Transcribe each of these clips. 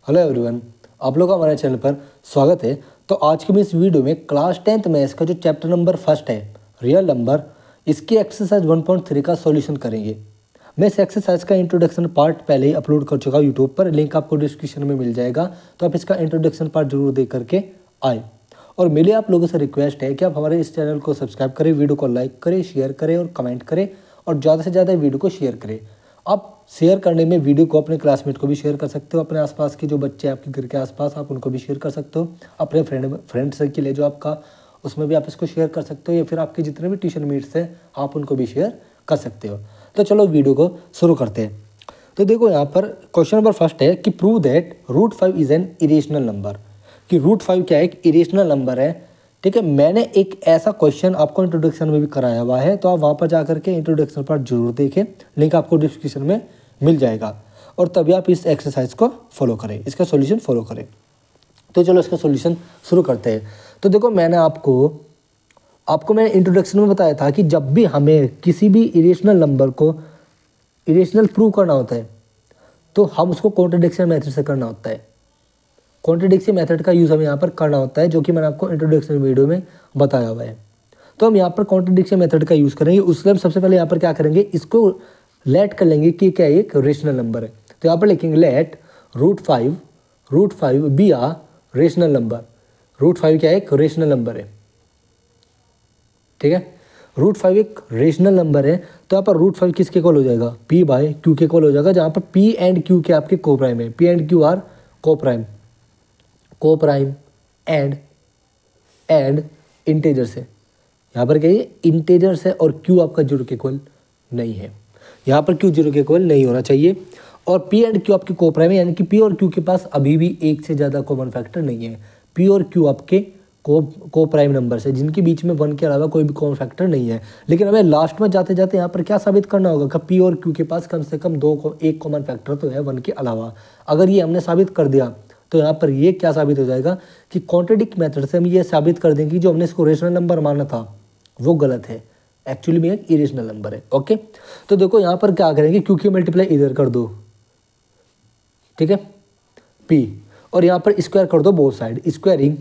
Hello everyone, आप लोग का हमारे चैनल पर स्वागत है। तो आज की मैं इस वीडियो में क्लास 10th मैथ्स का जो चैप्टर नंबर फर्स्ट है रियल नंबर, इसकी एक्सरसाइज 1.3 का सॉल्यूशन करेंगे। मैं इस एक्सरसाइज का इंट्रोडक्शन पार्ट पहले ही अपलोड कर चुका हूँ यूट्यूब पर, लिंक आपको डिस्क्रिप्शन में मिल जाएगा। तो आप इसका इंट्रोडक्शन पार्ट जरूर देख करके आए। और मेरी आप लोगों से रिक्वेस्ट है कि आप हमारे इस चैनल को सब्सक्राइब करें, वीडियो को लाइक करें, शेयर करें और कमेंट करें और ज़्यादा से ज़्यादा वीडियो को शेयर करें। आप शेयर करने में वीडियो को अपने क्लासमेट को भी शेयर कर सकते हो, अपने आसपास के जो बच्चे आपके घर के आसपास आप उनको भी शेयर कर सकते हो, अपने फ्रेंड सर्किल है जो आपका उसमें भी आप इसको शेयर कर सकते हो, या फिर आपके जितने भी ट्यूशन मेट्स हैं आप उनको भी शेयर कर सकते हो। तो चलो वीडियो को शुरू करते हैं। तो देखो यहाँ पर क्वेश्चन नंबर फर्स्ट है कि prove that √5 is an irrational number, कि √5 क्या है, एक इरेशनल नंबर है। ठीक है, मैंने एक ऐसा क्वेश्चन आपको इंट्रोडक्शन में भी कराया हुआ है, तो आप वहाँ पर जाकर के इंट्रोडक्शन पार्ट जरूर देखें, लिंक आपको डिस्क्रिप्शन में मिल जाएगा। और तभी आप इस एक्सरसाइज को फॉलो करें, इसका सॉल्यूशन फॉलो करें। तो चलो इसका सॉल्यूशन शुरू करते हैं। तो देखो मैंने मैंने इंट्रोडक्शन में बताया था कि जब भी हमें किसी भी इरेशनल नंबर को इरेशनल प्रूव करना होता है तो हम उसको कॉन्ट्रडिक्शन मेथड से करना होता है। कॉन्ट्रडिक्शन मेथड का यूज़ हमें यहाँ पर करना होता है, जो कि मैंने आपको इंट्रोडक्शन वीडियो में बताया हुआ है। तो हम यहाँ पर कॉन्ट्रडिक्शन मेथड का यूज़ करेंगे। उसके हम सबसे पहले यहाँ पर क्या करेंगे, इसको लेट कर लेंगे कि क्या एक रेशनल नंबर है। तो यहाँ पर लिखेंगे late √5 B a rational number. √5 क्या है, एक रेशनल नंबर है। ठीक है, √5 एक रेशनल नंबर है। तो यहाँ पर √5 किसके इक्वल हो जाएगा, P/Q के इक्वल हो जाएगा, जहाँ पर P एंड Q के आपके को प्राइम है। P and Q are coprime and integer से। यहाँ पर क्या है, इंटेजर से, और Q आपका 0 के इक्वल नहीं है। यहाँ पर Q 0 के इक्वल नहीं होना चाहिए। और P एंड Q आपके को प्राइम है, यानी कि P और Q के पास अभी भी एक से ज़्यादा कॉमन फैक्टर नहीं है। P और Q आपके को प्राइम नंबर से, जिनके बीच में 1 के अलावा कोई भी कॉमन फैक्टर नहीं है। लेकिन हमें लास्ट में जाते जाते यहाँ पर क्या साबित करना होगा कि P और Q के पास कम से कम एक कॉमन फैक्टर तो है 1 के अलावा। अगर ये हमने साबित कर दिया तो यहाँ पर ये क्या साबित हो जाएगा कि कॉन्ट्रडिक्ट मेथड से हम ये साबित कर देंगे कि जो हमने इसको रेशनल नंबर माना था वो गलत है, एक्चुअली में एक इरेशनल नंबर है। ओके, तो देखो यहाँ पर क्या करेंगे, क्योंकि मल्टीप्लाई इधर कर दो, ठीक है, P, और यहाँ पर स्क्वायर कर दो both side, squaring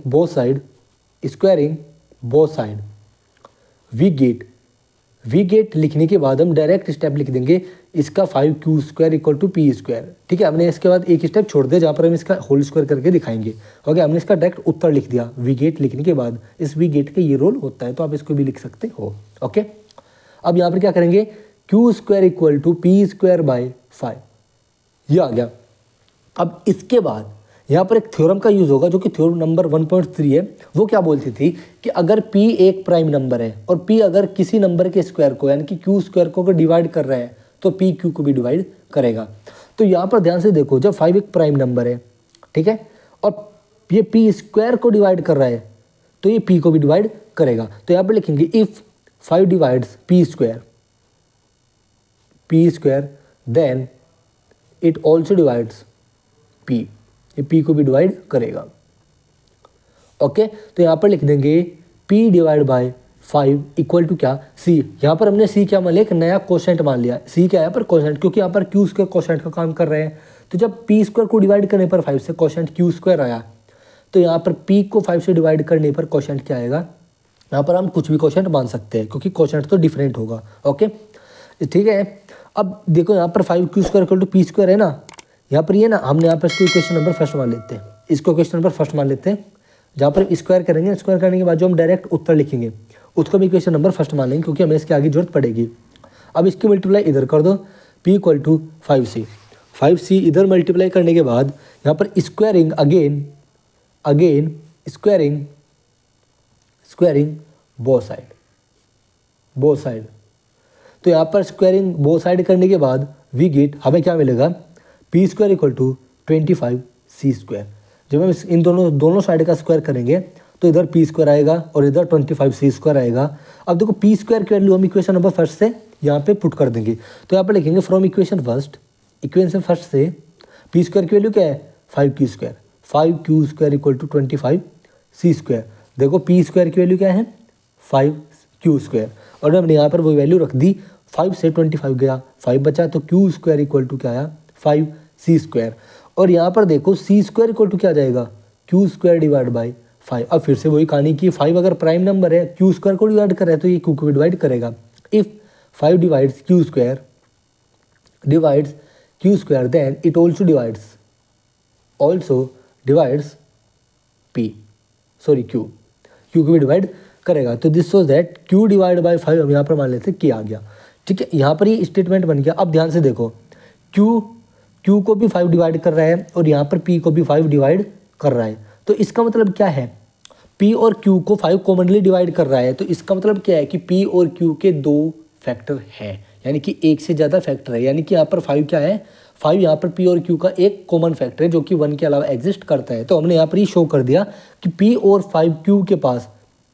both side. We get लिखने के बाद हम डायरेक्ट स्टेप लिख देंगे, इसका 5Q² = P²। ठीक है, हमने इसके बाद एक स्टेप छोड़ दिया जहाँ पर हम इसका होल स्क्वायर करके दिखाएंगे। ओके, हमने इसका डायरेक्ट उत्तर लिख दिया। वी गेट लिखने के बाद इस वी गेट के ये रोल होता है, तो आप इसको भी लिख सकते हो। ओके, अब यहाँ पर क्या करेंगे, Q² = P²/5, ये आ गया। अब इसके बाद यहाँ पर एक थ्योरम का यूज़ होगा, जो कि थ्योरम नंबर 1.3 है। वो क्या बोलती थी कि अगर P एक प्राइम नंबर है और P अगर किसी नंबर के स्क्वायर को, यानी कि Q² को अगर डिवाइड कर रहा है तो P Q को भी डिवाइड करेगा। तो यहाँ पर ध्यान से देखो, जब 5 एक प्राइम नंबर है, ठीक है, और ये P² को डिवाइड कर रहा है तो ये P को भी डिवाइड करेगा। तो यहाँ पर लिखेंगे if 5 divides P², then it also divides P, ये P को भी डिवाइड करेगा। ओके, तो यहाँ पर लिख देंगे P/5 = क्या, C। यहाँ पर हमने C क्या मान लिया, एक नया कोशेंट मान लिया। C क्या है यहाँ पर, कोशेंट, क्योंकि यहाँ पर Q² कोशेंट का काम कर रहे हैं। तो जब P² को डिवाइड करने पर 5 से कोशेंट Q² आया, तो यहाँ पर P को 5 से डिवाइड करने पर कोशेंट क्या आएगा, यहाँ पर हम कुछ भी कोशेंट मान सकते हैं क्योंकि कोशेंट तो डिफरेंट होगा। ओके, ठीक है। अब देखो यहाँ पर 5Q² = P² है ना, यहाँ पर ये ना, हमने यहाँ पर इसको इक्वेशन नंबर फर्स्ट मान लेते हैं, इसको क्वेश्चन नंबर फर्स्ट मान लेते हैं, जहाँ पर स्क्वायर करेंगे, स्क्वायर करने के बाद जो हम डायरेक्ट उत्तर लिखेंगे उसको भी इक्वेशन नंबर फर्स्ट मान लेंगे, क्योंकि हमें इसके आगे जरूरत पड़ेगी। अब इसकी मल्टीप्लाई इधर कर दो, P = 5C इधर मल्टीप्लाई करने के बाद यहाँ पर squaring again squaring both side. तो यहाँ पर स्क्वायरिंग बोथ साइड करने के बाद वी गेट, हमें क्या मिलेगा, P² = 25C²। जब हम इन दोनों साइड का स्क्वायर करेंगे तो इधर P² आएगा और इधर 25C² आएगा। अब देखो P² की वैल्यू हम इक्वेशन नंबर फर्स्ट से यहाँ पे पुट कर देंगे। तो यहाँ पर लिखेंगे फ्रॉम इक्वेशन फर्स्ट से P² की वैल्यू क्या है, 5Q²। 5Q² = 25C²। देखो P² की वैल्यू क्या है, 5Q², और हमने यहाँ पर वो वैल्यू रख दी। 5 से 25 गया, 5 बचा, तो Q² = क्या आया, 5C²। और यहाँ पर देखो सी स्क्वायर इक्वल टू क्या आ जाएगा, क्यू स्क्वायर डिवाइड बाई 5। अब फिर से वही कहानी की 5 अगर प्राइम नंबर है, क्यू स्क्वायर को डिवाइड कर रहा है तो ये क्यू को डिवाइड करेगा। If 5 divides q square then it also divides q को भी डिवाइड करेगा। तो this shows that q divide by 5 हम यहाँ पर मान लेते हैं कि आ गया। ठीक है, यहाँ पर ये स्टेटमेंट बन गया। अब ध्यान से देखो, क्यू को भी 5 डिवाइड कर रहा है और यहाँ पर पी को भी 5 डिवाइड कर रहा है। तो इसका मतलब क्या है, पी और क्यू को 5 कॉमनली डिवाइड कर रहा है। तो इसका मतलब क्या है कि पी और क्यू के 2 फैक्टर है, यानी कि एक से ज़्यादा फैक्टर है। यानी कि यहाँ पर 5 क्या है, 5 यहाँ पर पी और क्यू का एक कॉमन फैक्टर है जो कि 1 के अलावा एग्जिस्ट करता है। तो हमने यहाँ पर ये शो कर दिया कि पी और 5 क्यू के पास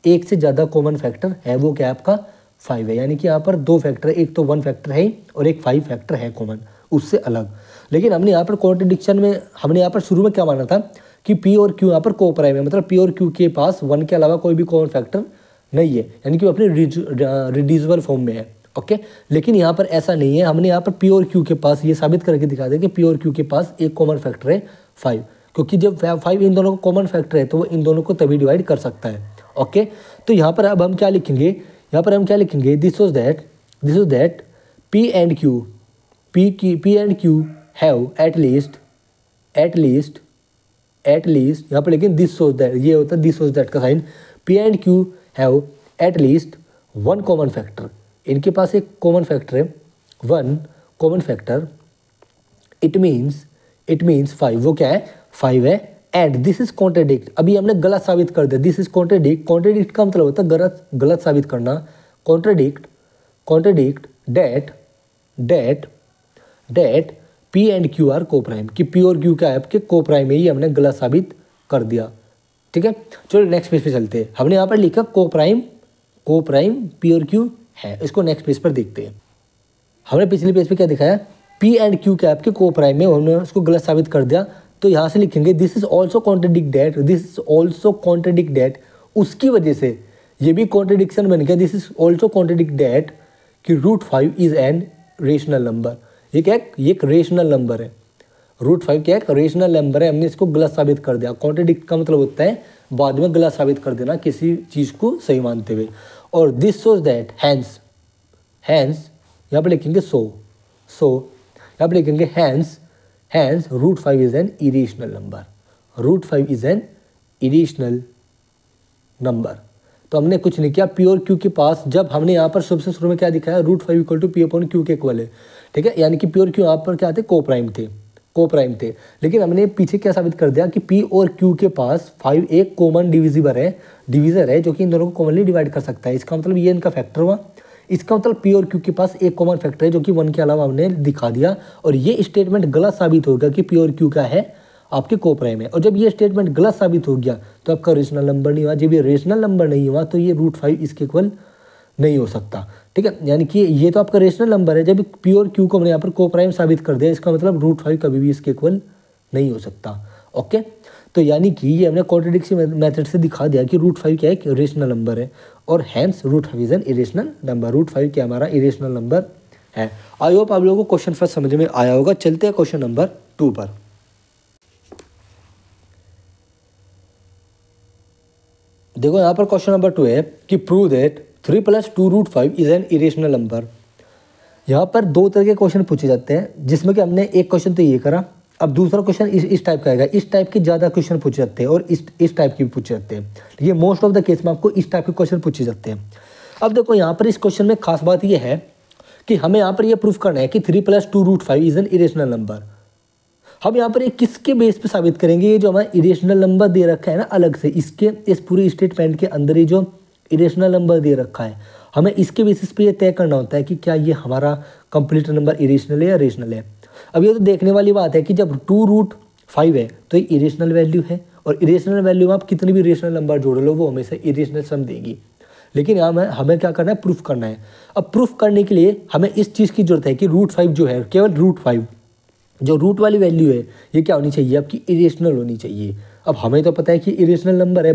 एक से ज़्यादा कॉमन फैक्टर है, वो क्या आपका 5 है। यानी कि यहाँ पर 2 फैक्टर है, एक तो 1 फैक्टर है और एक 5 फैक्टर है कॉमन उससे अलग। लेकिन हमने यहाँ पर कॉन्ट्रडिक्शन में हमने यहाँ पर शुरू में क्या माना था कि पी और क्यू यहाँ पर को प्राइम है, मतलब पी और क्यू के पास 1 के अलावा कोई भी कॉमन फैक्टर नहीं है, यानी कि वो अपने रिड्यूसिबल फॉर्म में है। ओके, लेकिन यहाँ पर ऐसा नहीं है। हमने यहाँ पर पी और क्यू के पास ये साबित करके दिखा दिया कि पी और क्यू के पास एक कॉमन फैक्टर है 5, क्योंकि जब 5 इन दोनों को कॉमन फैक्टर है तो वो इन दोनों को तभी डिवाइड कर सकता है। ओके, तो यहाँ पर अब हम क्या लिखेंगे, this was that p and q have at least यहाँ पर, लेकिन दिस वाज दैट, ये होता है दिस वाज दैट का sign. P and q have at least 1 common factor, इनके पास एक कॉमन फैक्टर है 1 कॉमन फैक्टर। इट मीन्स 5, वो क्या है 5 है। एंड दिस इज कॉन्ट्रडिक्ट, अभी हमने गलत साबित कर दिया। दिस इज कॉन्ट्रडिक्ट का मतलब होता है गलत साबित करना। Contradict that p and q are coprime, कि पी और क्यू क्या है आपके को प्राइम है, ये हमने गलत साबित कर दिया। ठीक है, चलो नेक्स्ट पेज पे चलते हैं। हमने यहाँ पर लिखा को प्राइम पी और क्यू है, इसको नेक्स्ट पेज पर देखते हैं। हमने पिछले पेज पे क्या दिखाया, पी एंड क्यू क्या आपके को प्राइम में, हमने उसको गलत साबित कर दिया। तो यहाँ से लिखेंगे this is also contradict that, उसकी वजह से ये भी कॉन्ट्रडिक्शन बन गया। This is also contradict that कि √5 इज एन रेशनल नंबर, ये क्या है, ये एक रेशनल नंबर है। √5 क्या है, एक रेशनल नंबर है, हमने इसको गलत साबित कर दिया। कॉन्ट्रडिक्ट का मतलब होता है बाद में गलत साबित कर देना किसी चीज़ को सही मानते हुए। और दिस शोज दैट हैंस यहाँ पर लिखेंगे यहाँ पर लिखेंगे hence √5 is an irrational number, √5 is an irrational number. तो हमने कुछ नहीं किया, पी और क्यू के पास, जब हमने यहाँ पर सबसे शुरू में क्या दिखाया, √5 equal to p upon q के इक्वल है। ठीक है, यानी कि पी और क्यू यहाँ पर क्या थे, को प्राइम थे। लेकिन हमने पीछे क्या साबित कर दिया कि पी और क्यू के पास 5 एक कॉमन डिविजर है जो कि इन दोनों को कॉमनली डिवाइड कर सकता है। इसका मतलब ये इनका फैक्टर हुआ। इसका मतलब पी और क्यू के पास एक कॉमन फैक्टर है जो कि 1 के अलावा हमने दिखा दिया। और ये स्टेटमेंट गलत साबित होगा कि पी और क्यू क्या है, आपके को प्राइम है। और जब ये स्टेटमेंट गलत साबित हो गया तो आपका रेशनल नंबर नहीं हुआ। जब ये रेशनल नंबर नहीं हुआ तो ये √5 इसके इक्वल नहीं हो सकता। ठीक है, यानी कि ये तो आपका रेशनल नंबर है। जब पी और क्यू को हमने यहाँ पर को प्राइम साबित कर दिया, इसका मतलब √5 कभी भी इसके इक्वल नहीं हो सकता। ओके, तो यानी कि ये हमने कॉन्ट्रडिक्शन मेथड से दिखा दिया कि √5 क्या है, एक रेशनल नंबर है और hence √5 is an irrational number. √5 क्या हमारा इरेशनल नंबर है। आई होप आप लोगों को क्वेश्चन फर्स्ट समझ में आया होगा। चलते हैं क्वेश्चन नंबर 2 पर। देखो यहाँ पर क्वेश्चन नंबर 2 है कि prove that 3 + 2√5 is an irrational number. यहाँ पर 2 तरह के क्वेश्चन पूछे जाते हैं, जिसमें कि हमने एक क्वेश्चन तो ये करा, अब दूसरा क्वेश्चन इस टाइप का आएगा। इस टाइप के ज़्यादा क्वेश्चन पूछे जाते हैं और इस टाइप के भी पूछे जाते हैं। ये मोस्ट ऑफ द केस में आपको इस टाइप के क्वेश्चन पूछे जाते हैं। अब देखो यहाँ पर इस क्वेश्चन में खास बात ये है कि हमें यहाँ पर ये प्रूफ करना है कि 3 + 2√5 इज एन इरेशनल नंबर। हम यहाँ पर एक किसके बेस पे साबित करेंगे, ये जो हमारा इरेशनल नंबर दे रखा है ना अलग से, इसके इस पूरे स्टेटमेंट के अंदर ही जो इरेशनल नंबर दे रखा है, हमें इसके बेसिस पे ये तय करना होता है कि क्या ये हमारा कंप्लीट नंबर इरेशनल है या रेशनल है। अब ये तो देखने वाली बात है कि जब 2√5 है तो ये इरेशनल वैल्यू है, और इरेशनल वैल्यू में आप कितनी भी रेशनल नंबर जोड़ लो वो हमेशा इरेशनल सम देगी। लेकिन यहाँ हमें क्या करना है, प्रूफ करना है। अब प्रूफ करने के लिए हमें इस चीज़ की जरूरत है कि √5 जो है, केवल √5 जो रूट वाली वैल्यू है ये क्या होनी चाहिए, आपकी इरेशनल होनी चाहिए। अब हमें तो पता है कि इरेशनल नंबर है,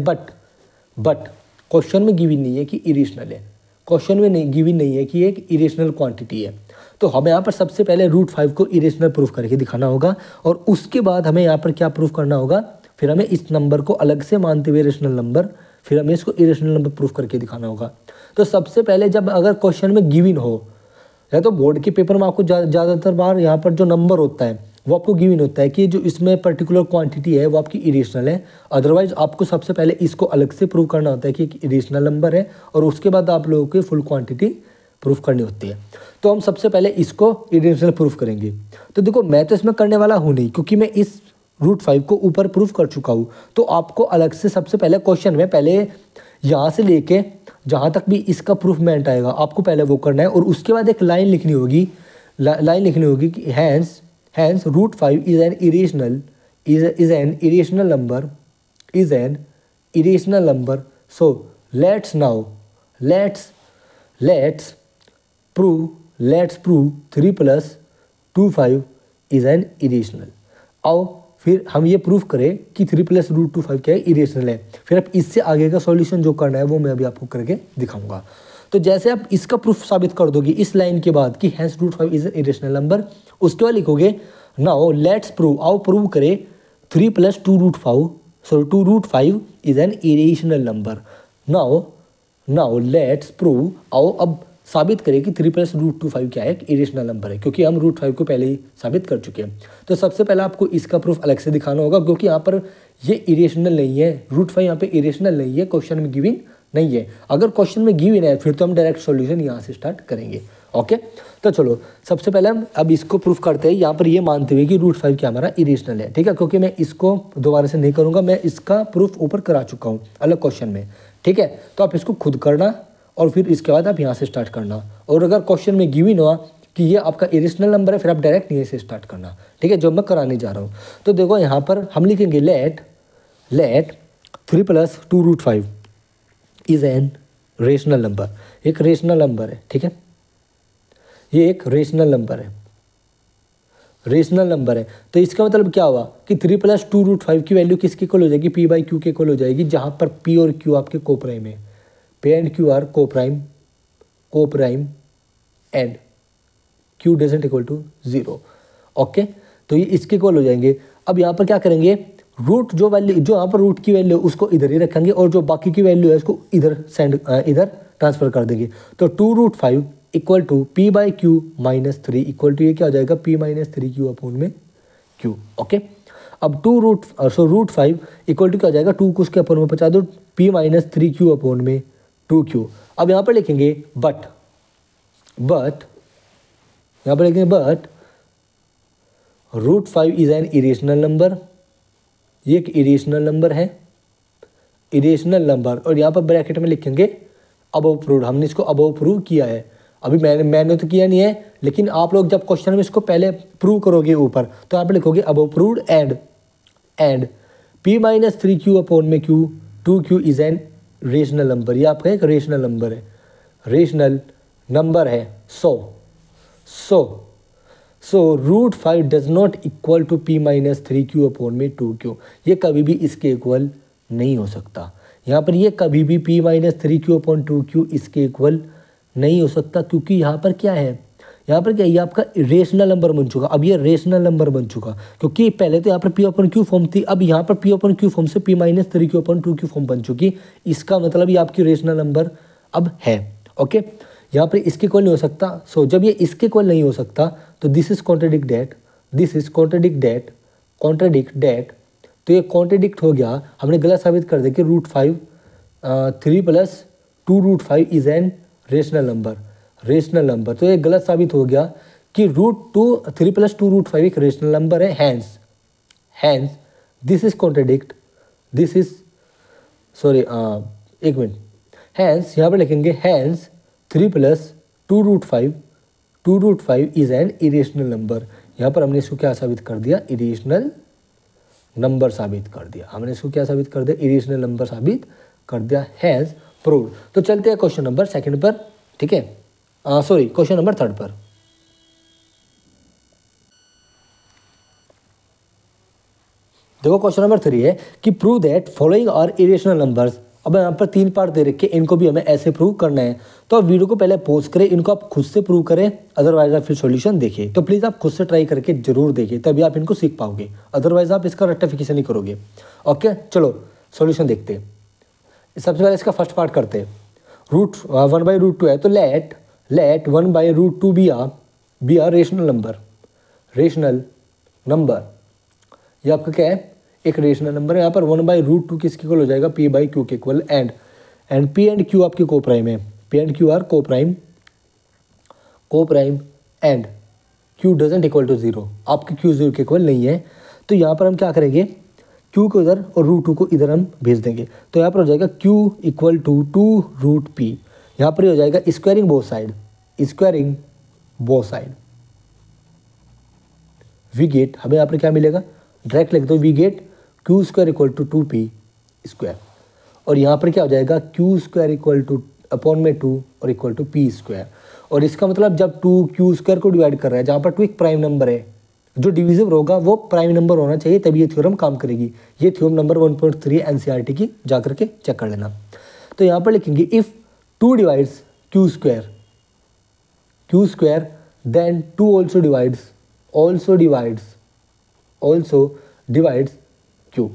बट क्वेश्चन में गिवन नहीं है कि इरेशनल है, क्वेश्चन में नहीं गिवन नहीं है कि एक इरेशनल क्वांटिटी है। तो हमें यहाँ पर सबसे पहले √5 को इरेशनल प्रूफ करके दिखाना होगा और उसके बाद हमें यहाँ पर क्या प्रूफ करना होगा, फिर हमें इस नंबर को अलग से मानते हुए रेशनल नंबर, फिर हमें इसको इरेशनल नंबर प्रूफ करके दिखाना होगा। तो सबसे पहले जब अगर क्वेश्चन में गिवन हो, या तो बोर्ड के पेपर में आपको ज़्यादातर बार यहाँ पर जो नंबर होता है वो आपको गिवन होता है कि जो इसमें पर्टिकुलर क्वांटिटी है वो आपकी इरेशनल है, अदरवाइज आपको सबसे पहले इसको अलग से प्रूव करना होता है कि एक इरेशनल नंबर है और उसके बाद आप लोगों को फुल क्वांटिटी प्रूफ करनी होती है। तो हम सबसे पहले इसको इरेशनल प्रूफ करेंगे। तो देखो मैं तो इसमें करने वाला हूँ नहीं, क्योंकि मैं इस √5 को ऊपर प्रूफ कर चुका हूँ। तो आपको अलग से सबसे पहले क्वेश्चन में पहले यहाँ से लेके जहाँ तक भी इसका प्रूफमेंट आएगा आपको पहले वो करना है और उसके बाद एक लाइन लिखनी होगी, लाइन लिखनी होगी कि hence √5 is an irrational number. So let's prove 3 + 2 5 is an irrational. आओ फिर हम ये प्रूफ करें कि 3 + √2 5 क्या है, इरेशनल है। फिर अब इससे आगे का सॉल्यूशन जो करना है वो मैं अभी आपको करके दिखाऊंगा। तो जैसे आप इसका प्रूफ साबित कर दोगे इस लाइन के बाद कि hence √5 is an irrational number, उसके बाद लिखोगे नाउ लेट्स प्रूव, आओ प्रूव करें 3 + 2√5 is an irrational number. Now let's prove, आओ अब साबित करें कि 3 + √2 क्या है, एक इरेशनल नंबर है, क्योंकि हम √5 को पहले ही साबित कर चुके हैं। तो सबसे पहले आपको इसका प्रूफ अलग से दिखाना होगा, क्योंकि यहाँ पर ये इरेशनल नहीं है, √5 यहाँ पे इरेशनल नहीं है, क्वेश्चन में गिवन नहीं है। अगर क्वेश्चन में गिवन है फिर तो हम डायरेक्ट सॉल्यूशन यहाँ से स्टार्ट करेंगे। ओके, तो चलो सबसे पहले हम अब इसको प्रूफ करते हैं, यहाँ पर ये मानते हुए कि √5 क्या हमारा इरेशनल है। ठीक है, क्योंकि मैं इसको दोबारा से नहीं करूँगा, मैं इसका प्रूफ ऊपर करा चुका हूँ अलग क्वेश्चन में। ठीक है, तो आप इसको खुद करना और फिर इसके बाद आप यहाँ से स्टार्ट करना। और अगर क्वेश्चन में गिवन हुआ कि ये आपका इरेशनल नंबर है फिर आप डायरेक्ट यहीं से स्टार्ट करना। ठीक है, जो मैं कराने जा रहा हूँ। तो देखो यहाँ पर हम लिखेंगे let 3 + 2√5 is an rational number, एक रेशनल नंबर है। ठीक है, ये एक रेशनल नंबर है, तो इसका मतलब क्या हुआ कि 3 + 2√5 की वैल्यू किसके इक्वल हो जाएगी, p/q के इक्वल हो जाएगी, जहाँ पर p और q आपके कोप्राइम है, p and q are coprime and q doesn't equal to 0। Okay, तो ये इसके इक्वल हो जाएंगे। अब यहाँ पर क्या करेंगे, रूट जो यहाँ पर रूट की वैल्यू उसको इधर ही रखेंगे और जो बाकी की वैल्यू है उसको इधर ट्रांसफर कर देंगे। तो 2√5 equal to p/q - 3 equal to ये क्या हो जाएगा, p - 3q/q। ओके, अब √5 इक्वल टू क्या हो जाएगा, 2 को उसके अपन में पहुँचा दो, p - 3q/2q। अब यहाँ पर लिखेंगे but √5 is an irrational number, ये एक इरेशनल नंबर है, और यहाँ पर ब्रैकेट में लिखेंगे अबव प्रूव्ड। हमने इसको अबव प्रूव किया है, अभी मैंने तो किया नहीं है, लेकिन आप लोग जब क्वेश्चन में इसको पहले प्रूव करोगे ऊपर तो यहाँ पर लिखोगे above proved and p - 3q/q 2q is an rational number. ये आपका एक रेशनल नंबर है। So √5 does not equal to p - 3q/2q, ये कभी भी इसके इक्वल नहीं हो सकता। यहाँ पर ये कभी भी p - 3q/2q इसके इक्वल नहीं हो सकता, क्योंकि यहाँ पर क्या है, ये आपका रेशनल नंबर बन चुका। अब ये रेशनल नंबर बन चुका क्योंकि पहले तो यहाँ पर p/q फॉर्म थी, अब यहाँ पर p/q फॉर्म से p - 3q/2q फॉर्म बन चुकी। इसका मतलब ये आपकी रेशनल नंबर अब है। ओके, यहाँ पर इसके इक्वल नहीं हो सकता। सो जब ये इसके इक्वल नहीं हो सकता तो दिस इज कॉन्ट्रडिक्ट डेट, तो ये कॉन्ट्रडिक्ट हो गया, हमने गलत साबित कर दिया कि 3 + 2√5 इज एन रेशनल नंबर। तो ये गलत साबित हो गया कि 3 + 2√5 एक रेशनल नंबर है। Hence this is contradict, hence यहाँ पर लिखेंगे hence 3 + 2√5 is an irrational number. यहाँ पर हमने इसको क्या साबित कर दिया, इरेशनल नंबर साबित कर दिया। इरेशनल नंबर साबित कर दिया, हैज प्रूव्ड। तो चलते हैं क्वेश्चन नंबर 2 पर। ठीक है, क्वेश्चन नंबर 3 पर। देखो क्वेश्चन नंबर 3 है कि prove that following are irrational numbers अब यहाँ पर 3 पार्ट दे रखे, इनको भी हमें ऐसे प्रूव करना है। तो आप वीडियो को पहले पॉज करें, इनको आप खुद से प्रूव करें, अदरवाइज आप फिर सॉल्यूशन देखिए। तो प्लीज़ आप खुद से ट्राई करके जरूर देखिए, तभी आप इनको सीख पाओगे, अदरवाइज आप इसका रेक्टिफिकेशन ही करोगे। ओके, चलो सॉल्यूशन देखते हैं। सबसे पहले इसका फर्स्ट पार्ट करते हैं। रूट 1/√2 है, तो late 1/√2 B a rational number. ये आपका क्या है, एक रेशनल नंबर है। यहाँ पर 1/√2 किसके इक्वल हो जाएगा, p/q के equal. And p and q आपकी को प्राइम है, p and q are coprime and q doesn't equal to 0, आपके q 0 के इक्वल नहीं है। तो यहाँ पर हम क्या करेंगे, q को इधर और √2 को इधर हम भेज देंगे। तो यहाँ पर हो जाएगा q इक्वल टू 2√p। यहाँ पर हो जाएगा squaring both side we get, हमें यहाँ पर क्या मिलेगा, डायरेक्ट लिख दो, we get q square equal to 2p square. और यहाँ पर क्या हो जाएगा, q square equal to upon में 2 और इक्वल टू p स्क्वायर। और इसका मतलब जब 2 q स्क्वायर को डिवाइड कर रहा है, जहाँ पर 2 एक प्राइम नंबर है, जो डिविजिबल होगा वो प्राइम नंबर होना चाहिए, तभी ये थ्योरम काम करेगी। ये थ्योरम नंबर 1.3 एनसीईआरटी की जा करके चेक कर लेना। तो यहाँ पर लिखेंगे if 2 divides q square then 2 also divides q।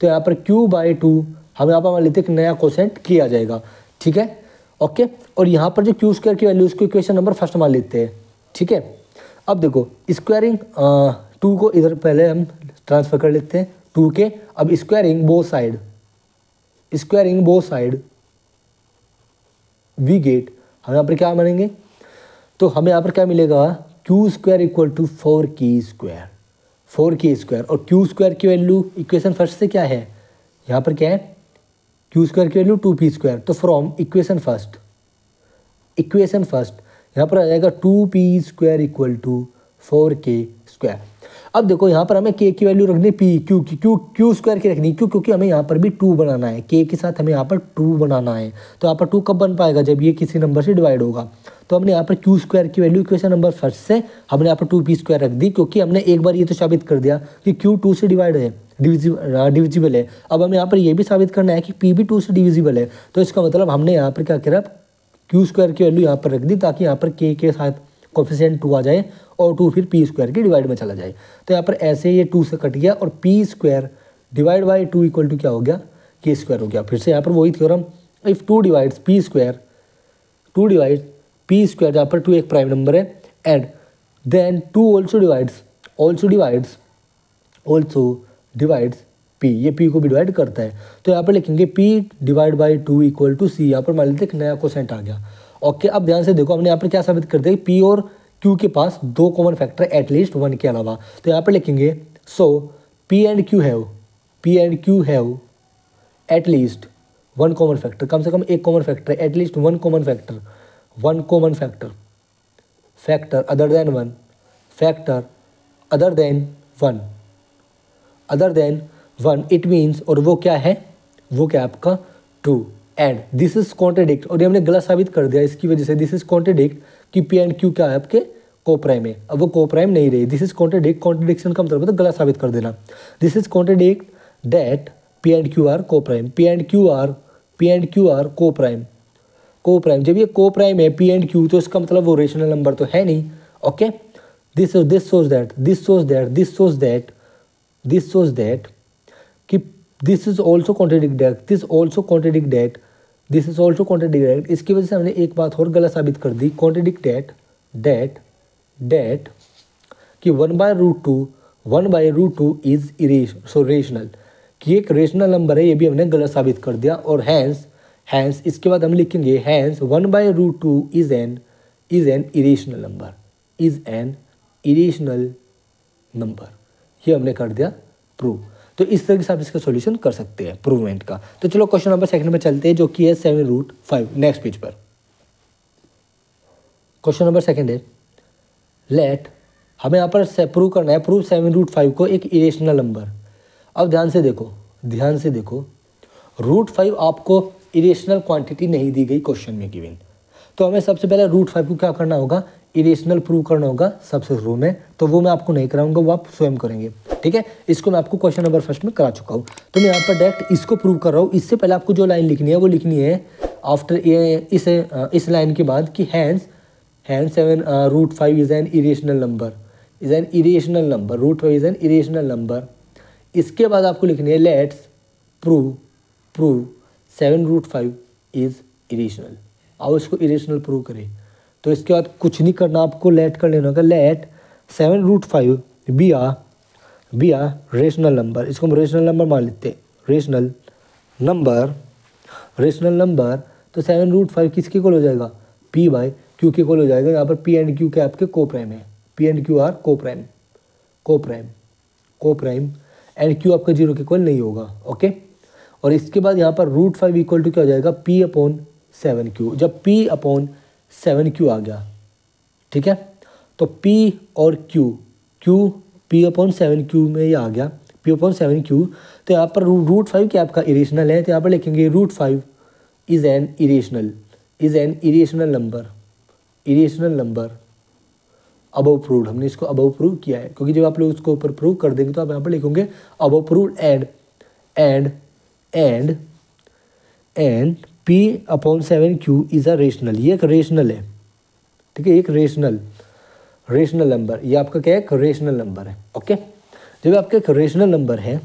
तो यहाँ पर q/2 हम यहाँ पर मान लेते हैं एक नया कोसेंट किया जाएगा, ठीक है, ओके। और यहाँ पर जो q स्क्वायर की वैल्यू, उसको इक्वेशन नंबर फर्स्ट मान लेते हैं, ठीक है। अब देखो स्क्वायरिंग 2 को इधर पहले हम ट्रांसफर कर लेते हैं 2 के। अब squaring both side we get, हम यहाँ पर क्या मानेंगे, तो हमें यहाँ पर क्या मिलेगा, q square equal to 4k square और q स्क्वायर की वैल्यू इक्वेशन फर्स्ट से क्या है, यहाँ पर क्या है, q स्क्वायर की वैल्यू 2p स्क्वायर। तो फ्रॉम इक्वेशन फर्स्ट यहाँ पर आ जाएगा 2p square equal to 4k square. अब देखो यहाँ पर हमें k की वैल्यू रखनी q स्क्वायर की रखनी, क्योंकि हमें यहाँ पर भी 2 बनाना है, k के साथ हमें यहाँ पर 2 बनाना है। तो यहाँ पर 2 कब बन पाएगा, जब ये किसी नंबर से डिवाइड होगा। तो हमने यहाँ पर q स्क्वायर की वैल्यू इक्वेशन नंबर फर्स्ट से हमने यहाँ पर 2p स्क्वायर रख दी, क्योंकि हमने एक बार ये तो साबित कर दिया कि q 2 से डिवाइड है, डिविजिबल है। अब हमें यहाँ पर ये भी साबित करना है कि p भी 2 से डिविजिबल है। तो इसका मतलब हमने यहाँ पर क्या करा, q स्क्वायर की वैल्यू यहाँ पर रख दी, ताकि यहाँ पर k के साथ कोफिशिएंट 2 आ जाए और 2 फिर p स्क्वायर की डिवाइड में चला जाए। तो यहाँ पर ऐसे ये 2 से कट गया और p square divide by 2 equal to क्या हो गया, k स्क्वायर हो गया। फिर से यहाँ पर वही theorem, if 2 divides p square जहाँ पर 2 एक प्राइम नंबर है, and then 2 also divides p, ये p को भी डिवाइड करता है। तो यहाँ पर लिखेंगे p divide by 2 equal to c। यहाँ पर मान लेते एक नया कोसेंट आ गया, ओके। अब ध्यान से देखो, हमने यहाँ पर क्या साबित कर दिया, p और q के पास 2 कॉमन फैक्टर एटलीस्ट 1 के अलावा। तो यहाँ पर लिखेंगे so p and q have at least 1 common factor, कम से कम एक common factor, at least 1 common factor other than 1 it means, और वो क्या है, वो क्या आपका 2। एंड दिस इज कॉन्ट्रडिक्ट, और ये हमने गलत साबित कर दिया इसकी वजह से, दिस इज कॉन्ट्रडिक्ट कि p एंड q क्या है आपके कोप्राइम है। अब वो कोप्राइम नहीं रही, दिस इज कॉन्ट्रडिक्शन का मतलब गलत साबित कर देना। This is contradict that p and q are coprime, p and q are coprime. जब ये कोप्राइम है p एंड q, तो इसका मतलब वो रेशनल नंबर तो है नहीं, ओके। दिस shows that कि this is also contradict that, इसकी वजह से हमने एक बात और गलत साबित कर दी, कॉन्ट्रडिक्ट दैट कि 1/√2 इज रेशनल, कि एक रेशनल नंबर है, ये भी हमने गलत साबित कर दिया। और हैंस इसके बाद हम लिखेंगे hence 1/√2 is an irrational number, ये हमने कर दिया प्रूव। तो इस तरह से आप इसका सॉल्यूशन कर सकते हैं प्रूवमेंट का। तो चलो क्वेश्चन नंबर सेकंड में चलते हैं, जो कि है 7√5, नेक्स्ट पेज पर। क्वेश्चन नंबर सेकंड है, लेट, हमें यहाँ पर प्रूव करना है, प्रूव 7√5 को एक इरेशनल नंबर। अब ध्यान से देखो, √5 आपको इरेशनल क्वांटिटी नहीं दी गई क्वेश्चन में गिवन, तो हमें सबसे पहले √5 को क्या करना होगा, इरेशनल प्रूव करना होगा सबसे शुरू में, तो वो मैं आपको नहीं कराऊंगा, वो आप स्वयं करेंगे। ठीक है, इसको मैं आपको क्वेश्चन नंबर फर्स्ट में करा चुका हूँ। तो मैं यहाँ पर डायरेक्ट इसको प्रूव कर रहा हूँ। इससे पहले आपको जो लाइन लिखनी है वो लिखनी है आफ्टर इस लाइन के बाद कि hence 7√5 is an irrational number, is an irrational number, √5 is an irrational number. इसके बाद आपको लिखनी है लेट्स प्रूव 7√5 इज इरेशनल। आओ इसको इरेशनल प्रूव करें। तो इसके बाद कुछ नहीं करना, आपको लेट कर लेना होगा, late 7√5 B a rational number. इसको हम रेशनल नंबर मान लेते हैं, रेशनल नंबर। तो 7√5 किसके इक्वल हो जाएगा, P बाय Q के इक्वल हो जाएगा। यहाँ पर P एंड Q के आपके कोप्राइम है, P and Q are coprime and Q आपका 0 के इक्वल नहीं होगा। ओके, और इसके बाद यहाँ पर √5 इक्वल टू क्या हो जाएगा, P/7Q। जब P/7Q आ गया, ठीक है, तो P और Q P/7Q में ये आ गया, P/7Q। तो यहाँ पर √5 क्या आपका इरेशनल है, तो यहाँ पर लिखेंगे √5 is an irrational number above proved. हमने इसको अबव प्रूव किया है, क्योंकि जब आप लोग उसको ऊपर प्रूव कर देंगे तो आप यहाँ पर लिखेंगे above proved and P/7Q is a rational. ये एक रेशनल है, ठीक है, एक रेशनल नंबर। ये आपका क्या है, एक रेशनल नंबर है। ओके, जब आपका एक रेशनल नंबर है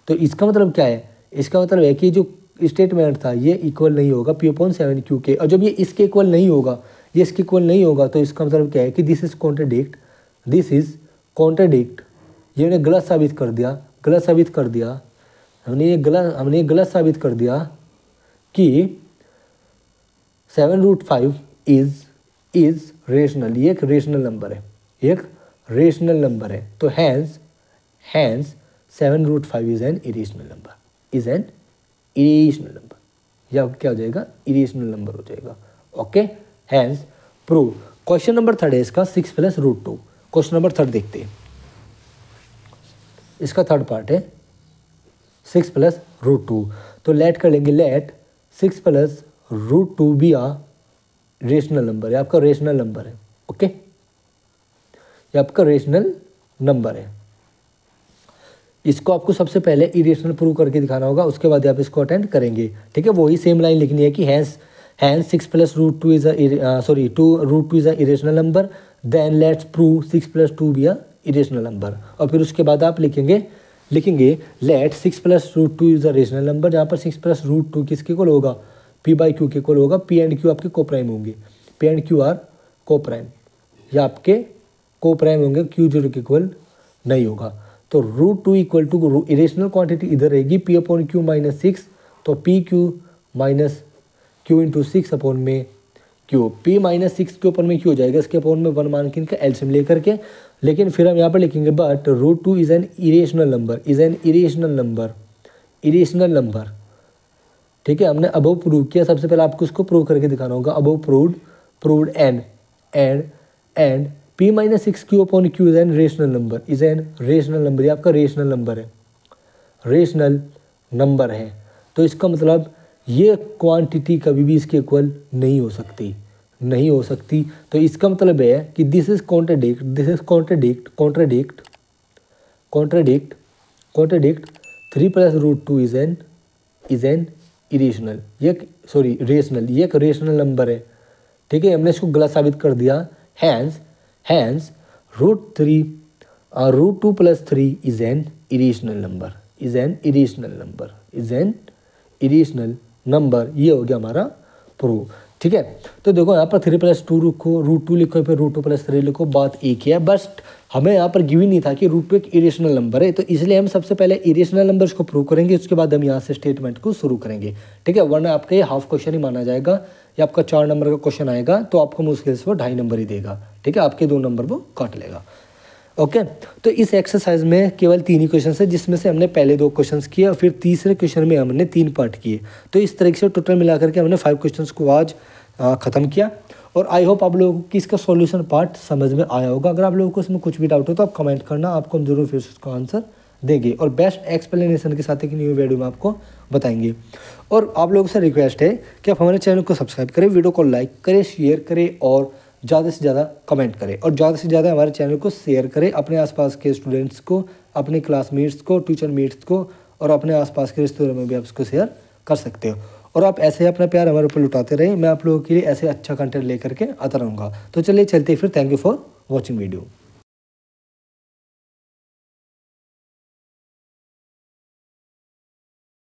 तो इसका मतलब क्या है, इसका मतलब है कि जो स्टेटमेंट था ये इक्वल नहीं होगा P/7Q के, और जब ये इसके इक्वल नहीं होगा, ये इसके इक्वल नहीं होगा, तो इसका मतलब क्या है कि दिस इज कॉन्ट्रडिक्ट। ये हमने गलत साबित कर दिया, हमने ये गलत साबित कर दिया कि 7√5 इज रेशनल। ये एक रेशनल नंबर है, तो hence 7√5 is an irrational number. या क्या हो जाएगा, इरेशनल नंबर हो जाएगा। Okay, hence prove. Question number 3 है इसका 6 + √2। क्वेश्चन नंबर 3 देखते हैं, इसका थर्ड पार्ट है 6 + √2। तो लेट कर लेंगे, late 6 + √2 B a rational number. ये आपका रेशनल नंबर है। ओके, ये आपका रेशनल नंबर है। इसको आपको सबसे पहले इरेशनल प्रूव करके दिखाना होगा, उसके बाद आप इसको अटेंड करेंगे। ठीक है, वही सेम लाइन लिखनी है कि hence 6 + √2 is √2 is a irrational number, then let's prove 6 + 2 be a irrational number. और फिर उसके बाद आप लिखेंगे let 6 + √2 is a rational number, जहाँ पर 6 + √2 किसके इक्वल होगा, P/Q के इक्वल होगा। P एंड Q आपके कोप्राइम होंगे, P and Q are coprime, या आपके कोप्राइम होंगे, Q 0 के इक्वल नहीं होगा। तो √2 इक्वल टू इरेशनल क्वांटिटी इधर रहेगी P/Q - 6, तो PQ - Q × 6 अपॉन में Q। P - 6 के ऊपर में Q हो जाएगा, इसके अपॉन में 1 मान के इनका एलसीएम लेकर के। लेकिन फिर हम यहाँ पर लिखेंगे but √2 is an irrational number, ठीक है। हमने अबव प्रूव किया, सबसे पहले आपको उसको प्रूव करके दिखाना होगा। Above proved and P - 6 Q/Q is an rational number, ये आपका रेशनल नंबर है। तो इसका मतलब ये क्वांटिटी कभी भी इसके इक्वल नहीं हो सकती। तो इसका मतलब है कि this is contradict 3 + √2 is an irrational, rational. ये एक रेशनल नंबर है, ठीक है। हमने इसको गलत साबित कर दिया। Hence √2 + 3 is an irrational number, ये हो गया हमारा प्रूव। ठीक है, तो देखो यहाँ पर 3 + 2 लिखो, √2 लिखो, फिर √2 + 3 लिखो, बात एक ही है। बस हमें यहाँ पर गिवन नहीं था कि √2 एक इरेशनल नंबर है, तो इसलिए हम सबसे पहले इरेशनल नंबर्स को प्रूव करेंगे, उसके बाद हम यहाँ से स्टेटमेंट को शुरू करेंगे। ठीक है, वरना आपका ये हाफ क्वेश्चन ही माना जाएगा, या आपका 4 नंबर का क्वेश्चन आएगा तो आपको मुश्किल से वो 2.5 नंबर ही देगा। ठीक है, आपके 2 नंबर वो काट लेगा। ओके, तो इस एक्सरसाइज में केवल 3 ही क्वेश्चन है, जिसमें से हमने पहले 2 क्वेश्चन किए और फिर तीसरे क्वेश्चन में हमने 3 पार्ट किए। तो इस तरीके से टोटल मिलाकर के हमने 5 क्वेश्चन को आज ख़त्म किया। और आई होप आप लोगों को इसका सॉल्यूशन पार्ट समझ में आया होगा। अगर आप लोगों को इसमें कुछ भी डाउट हो तो आप कमेंट करना, आपको हम जरूर फिर उसका आंसर देंगे और बेस्ट एक्सप्लेनेशन के साथ एक न्यू वीडियो में आपको बताएंगे। और आप लोगों से रिक्वेस्ट है कि आप हमारे चैनल को सब्सक्राइब करें, वीडियो को लाइक करें, शेयर करें और ज़्यादा से ज़्यादा कमेंट करें और ज़्यादा से ज़्यादा हमारे चैनल को शेयर करें अपने आसपास के स्टूडेंट्स को, अपने क्लासमेट्स को, ट्यूशन मेट्स को और अपने आसपास के रिश्तेदारों में भी आप इसको शेयर कर सकते हो। और आप ऐसे अपना प्यार हमारे ऊपर लुटाते रहें, मैं आप लोगों के लिए ऐसे अच्छा कंटेंट लेकर के आता रहूँगा। तो चलिए चलते फिर, thank you for watching video.